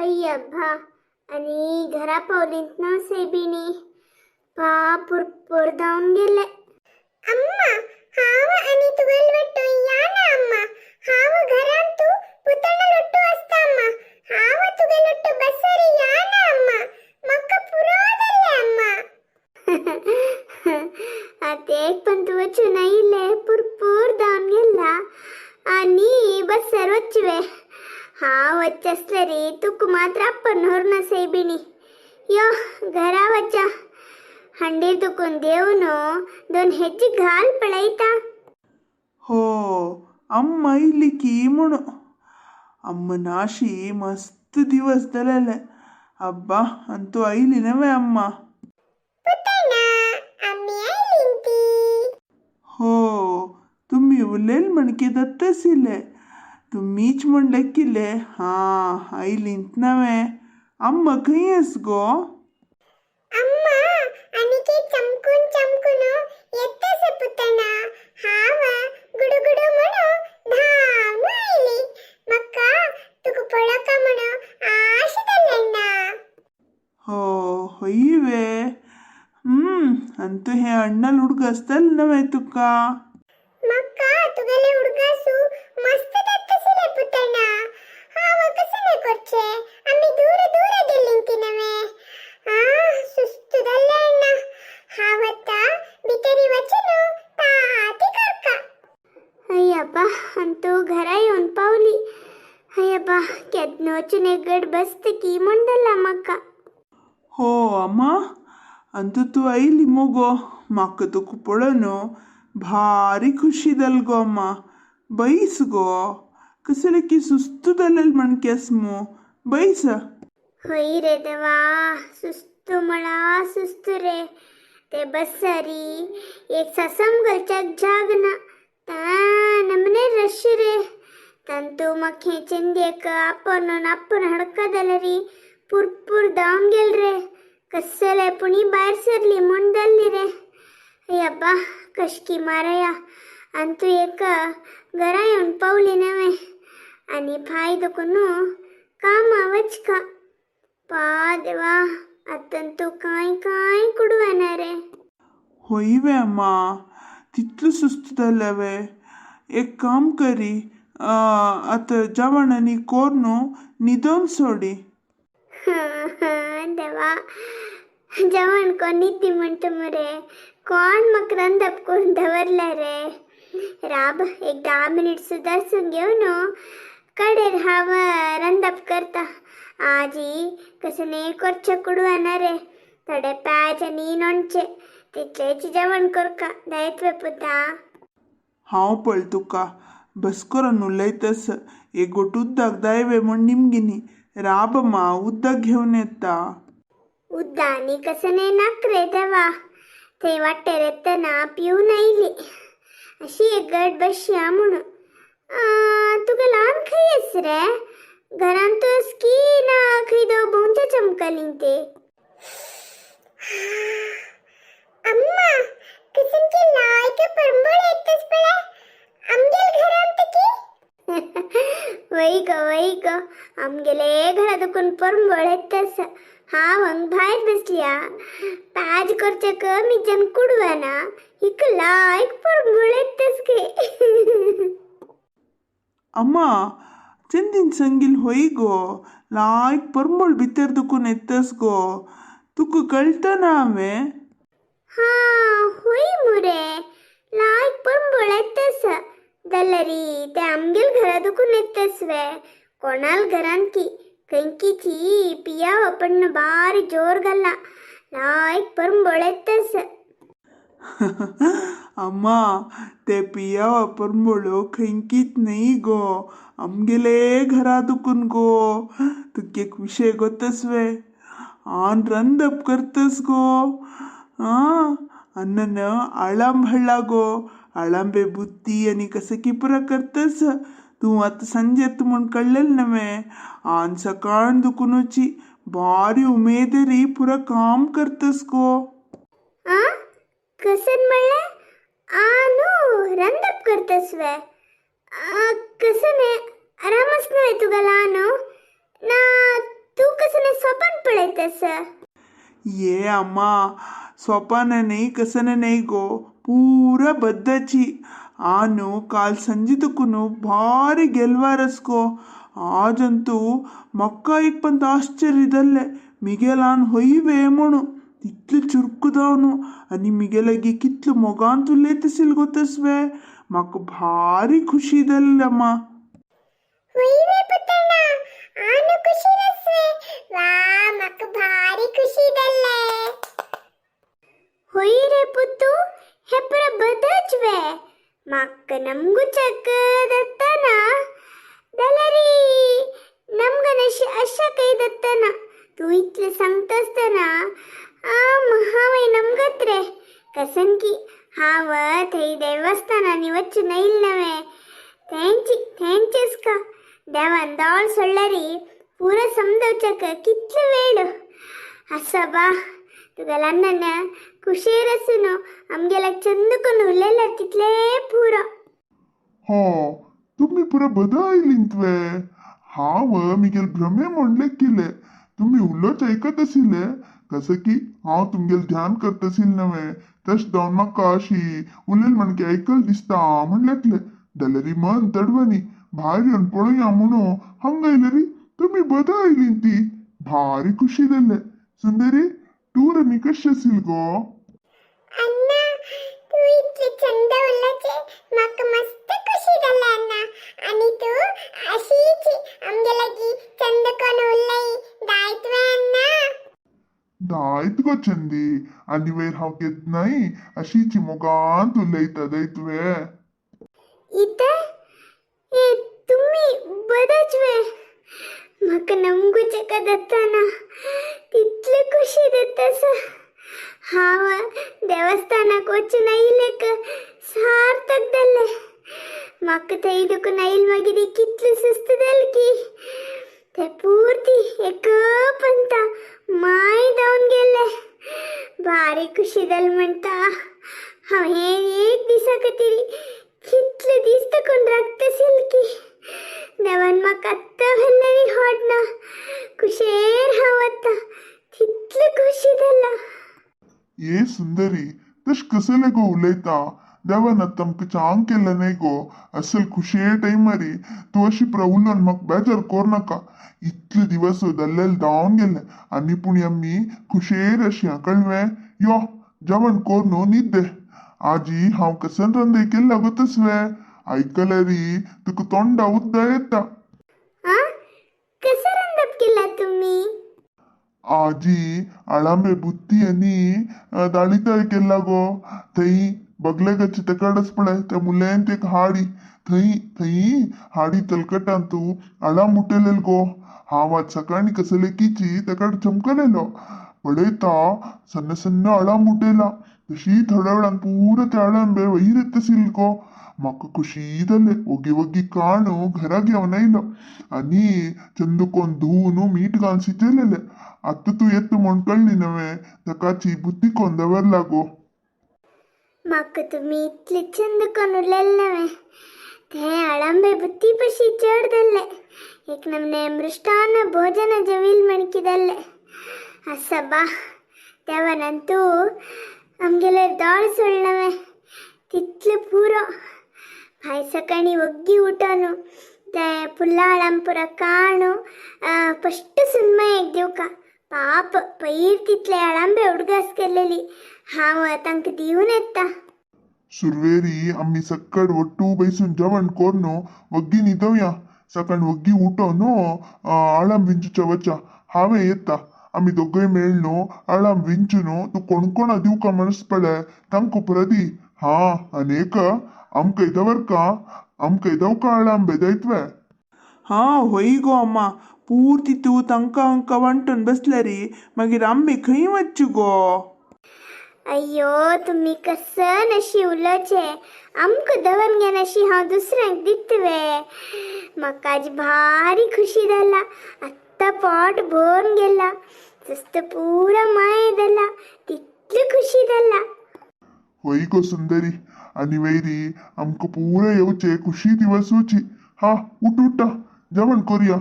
अय्यब्बा आणि घरा पावलीत ना सेबिनी पापूर पोरदावून गेले. अम्मा हाव आणि तुगल वट्टू या ना अम्मा हाव घरात तू पुतण लट्टू असता अम्मा हाव तुगल लट्टू बसरी या ना अम्मा मक्क पुरोदल्ले अम्मा. आता एक पण तू वच्चू नाही ले पुरपूर दावून गेला आणि बसर वच्चुवे हा वच्चसले रे तुक मात्र आपण होरना सेबिनी यो घरा वच्चा हंडीर तुकून देवनो दोन हेज्जी घाल पळायता. हो अम्म इल्लिकी म्हणू अम्म नाशी मस्त दिवस दलेले अब्बा ಅಂತೂ ಐಲಿನವೇ ಅಮ್ಮ. हो तुम्ही उलेल म्हणके दत्तसिले तुम्हीच म्हणले किले हा आईलिंत नवे अम्म खयस गो. अम्मा अनिके चमकून चमकून येतेस पुतना हाव गुडुगुडु म्हणू धाव आईली मक्का तुक पळका म्हणू आशदल्लेंना. हो होईवे ಅಂತೂ ಹೇ ಅಣ್ಣಲ್ ಹುಡುಗಸ್ತಲ್ ನವೆ ತುಕ್ಕ मक्का तुगले उडगासू मस्त दत्तसिले पुतना हाव कसने करचे आम्ही दूर दूर दिल्लिंतिनवे आ सुस्तु दल्लेಣ್ಣ हावत्ता बितरी वचनो ताती करका. अय्यब्बा अंतू घरा येऊन पावली. अय्यब्बा केदनोचने गड बसत की मंडला मक्का. हो अम्म ಅಂತೂ तू ಐಲಿ ಮಗೋ ಮಕ್ಕ ತುಕು ಪೊಳನು ಭಾರಿ ಖುಷಿದಲ್ಗೋ ಅಮ್ಮ ಬೈಸ್ಗೋ ಕಸಲಕ್ಕೆ ಸುಸ್ತುದಲ್ಲಲ್ ಮಣ್ಕೆಸ್ಮು ಬೈಸ. होई रे देवा सुस्तू मला सुस्तू रे ते बसरी एक ससमगलच्या जागना ता नमने रश रे तंतू मखे चंदेक आपण हडकदलरी पुरपुर दावून गेल रे कस्सले पुणी बाहेर सरली मुंडल्ली रे. अय्यब्बा कशकी मारया अंतू एक घरा येऊन पावली नवे आणि फाय दुकुनु काम आवच का पा देवा अतंतू काय काय कुडवना रे. होईवे अम्म तितलं सुस्तुदಲ್ಲವೆ एक काम करी आता जवणनी कोरनु निदोन सोडी. देवा जेवण कोणी ती म्हणतो मरे कोण मग रंदप करून धवरला रे राब एक 10 मिनिट सुधारसून घेऊन कडे राहाव रंदप करता आजी कसने कोरच्या कुडवाना रे थोडे प्यायचे नी नोंचे तिथलेची जेवण करका दायत्वे पुता. हांव पळ तुका बसकोरन उलयतस एक गोट उद्दाक दायवे म्हण निमगिनी राबಮ್ಮ उद्दाक घेऊन येता. उद्दानी कसने नकरे देवा ते वाटे रेतना पिऊन आईली अशी एक गट बसया म्हणून तुका लहान खयस रे घरान तोस की ना खयदो बोंच्या चमकलीन ते. अम्मा कसन की लायक परंबळ येतस पळे आमगेल घरांत की. वई ग आमगेले घरा दुकून परंबळ येतस हा वंग बाहेर बसल्या पाज करचे कमी जन कुडवाना हिक लायक परंबळ येतस के. ಅಮ್ಮ ಚಂದಿನ ಸಂಗಿಲ್ ಹೊಯ್ಗೋ ಲಾಯ್ಕ್ ಪರ್ಮೋಳ್ ಬಿತ್ತರ್ ದುಕುನ್ ಎತ್ತಸ್ ಗೋ ತುಕು ಕಳ್ತನಾವೆ. हा होई मुरे लायक परंबळ येतस दल्लरी ते आमगेल घरा दुकून येतस वे कोणाल घरान की कंकीची पिया आपण बारी जोर गल्ला लायक परंबळ येतस. ಅಮ್ಮ ते पिया परमोळो खंकीत नाही गो आमगेले घरा दुकून गो तुक एक विषय गोतसवे आन रंदप करतस गो ಅನ್ನನ आळंब हळला गो आळंबे बुत्ती आणि कसं की पुरा करतस तू आता संजेत म्हण कळलेल नव्हे आन सकाळ दुकुनची भारी उमेदरी पुरा काम करतस गो. कसन म्हणले आनु रंदप करतस वे कसने आरामच नव्हे तुगला आनु ना तसं. ये अम्मा स्वपानं नाही कसं नाही गो ಪೂರ ಬದ್ದಚಿ ಆನು ಕಾಲ್ ಸಂಜಿತಕ್ಕೂ ಭಾರಿ ಗೆಲ್ವಾರಸ್ಕೋ ಆಜಂತೂ ಮಕ್ಕ ಇಪ್ಪಂತ ಆಶ್ಚರ್ಯದಲ್ಲೇ ಮಿಗೆಲಾನ್ ಹೊಯ್ವೆ ಮಣು ಇತ್ಲು ಚುರುಕುದವನು అని ಮಿಗೆಲಗಿ ಕಿತ್ಲು ಮೊಗಾಂತು ಲೇತಸಿಲ್ ಗೊತ್ತಸ್ವೆ ಮಕ್ಕ ಭಾರಿ ಖುಷಿದಲ್ಲಮ್ಮ. ಹೊಯ್ವೆ ಪುಟ್ಟಣ್ಣ ಆನು ಖುಷಿ ರಸ್ವೆ ವಾ ಮಕ್ಕ ಭಾರಿ ಖುಷಿದಲ್ಲೇ. ಹೊಯ್ರೆ ಪುತ್ತು ಹೆಪ್ಪರ ಬದಜ್ವೆ ಮಕ್ಕ ನಮ್ಗೂ ಚಕ್ಕದತ್ತನ ದಲರಿ ನಮ್ಗನಶಿ ಅಶಕೈ ದತ್ತನ तू इतले सांगतसतना महावय नमगत्रे कसन की हाव थई देवस्थानानी वच्चू नईल नवे थँचीस का देवान दाळ सोडल्यारी पुरा समजवचक कितले वेळ असा बा तुगेला अन्न कुशेरसुनु आमगेला चंदकून उरलेला तितले पुरो. हो तुम्ही पुरा बदललींतवे हांव मिगेल भ्रमे म्हणले केले तुम्ही उलोच ऐकत असिले कसं की हांव तुमगेल ध्यान करत असिल नवे तश जावन म्हाका अशी उलयल म्हणके ऐकल दिसता म्हणलेतले जाल्यार मन तडवनी भायर येवन पळोवया म्हणू हंगयलेरी तुम्ही बदललीं ती भारी खुशी जाले. सुंदरी टूर आनी कशी असिल गो? अण्णा तू इतले चंद उरल्याचे म्हाका मस्त खुशी जाले अण्णा आणि तू अशीच आमगे लागी चंद कोण उरलय दायत्वे अण्णा. दायत गो चंदी आनी वयर हांव घेत नाही अशीची मोगान उलयता दैतवे. इथे ए तुम्ही बदचवे म्हाका नमगूचे का दत्ताना तितले खुशी देतस हाव देवस्थानाक वचून आयलेक सार्थक जाले. म्हाका थंय दुखून आयल मागीर कितली सुस्त जाल की ते पूर्ती एक पंता माय जावन गेले. भारी खुशी जाल म्हणटा हांव हे एक दिसा खातीर कितले दीस तकून राखतसील की देवान म्हाका आत्तां व्हेल्लेली होडना खुशेर हांव आतां तितली खुशी जाला. ये सुंदरी तश कसले गो उलयता देवान तमक चांग केलं नाही गो असल खुशे टाइमारी तू अशी प्रउलन मग बेजार कोर नाका इतले दिवस दल्लेल धांवन गेले आनी पुणी आम्ही खुशेर अशी कळवे यो जेवण कोर न्हू न्हीद दे आजी हांव कसन रंदय केल्ला गो तसवे ऐकल्यारी तुका तोंडा उद्दा येता. कसं रंदप केला तुम्ही? आजी आळांबे बुत्ती आनी दाळीतय केला गो थंय बगलेगाची तेकडच पळय त्या मुल्यान ते हाडी थंय हाडी तलकटान तू आळा मुटलेल गो हांव आज सकाळी कसले किची तेकड चमकलेलो पळयता सन्न सन्न आळा मुटेला तशी थोड्या वेळान पुरो ते आळांबे वयर येतसील गो. म्हाका खुशी जाले ओगी वगी काणू घरा घेवन आयलो आनी चंदकोन धुवन मीठ घालून शिजयलेले. आतां तू येता म्हण कळ्ळी नवे ताकाची बुद्धी कोण दवरला गो. म्हाका तुम्ही इतले चंद कोण उरलेले नवे ते आळंबे बुत्ती पशी चड जाल्ले एक नमने मृष्टान्न भोजन जेवील म्हणकी जाल्ले. असा बा देवान तू आमगेले दाळ सोडले तितले पुरो भाय सकाळी वग्गी उठोन ते पुल्लाळां पुरा काणू फस्ट सुन्मयेक दिवका पाप पयर तितले आळंबे उडगास केलेली हांव तांकां दिवन येता. सुरवेरी आम्ही सक्कड ಒಟ್ಟು ಬೈಸೂನ್ जेवण कोर वग्गी न्हिदवया सकाळ वग्गी उठोन आळाम विंचूच्या वचा हांवें येता आम्ही दोगय मेळनो आळाम विंचून तू कोणकोणा दिवका म्हणस पळय तांकां पुरा दी हा अनेक आमकां दवर का आमकां दवका आळाम बेदायतवे. हा होय गो अम्मा पूर्ती तू तांकां हांकां वांटून बसल्यारी मागीर आमी खंय वच्चू गो. अय्यो तुम्ही कसं नशी उलोचे आमकां दवरून घेन अशी हांव दुसऱ्यांक दितवे. म्हाका आज भारी खुशी जाला आत्तां पोट भरून गेला जस्त पुरा माय जाला तितली खुशी जाला. होय गो सुंदरी आनी वैरी आमकां पुरे येवचे खुशी दिवसूची. हा उठ उठा जेवण करूया.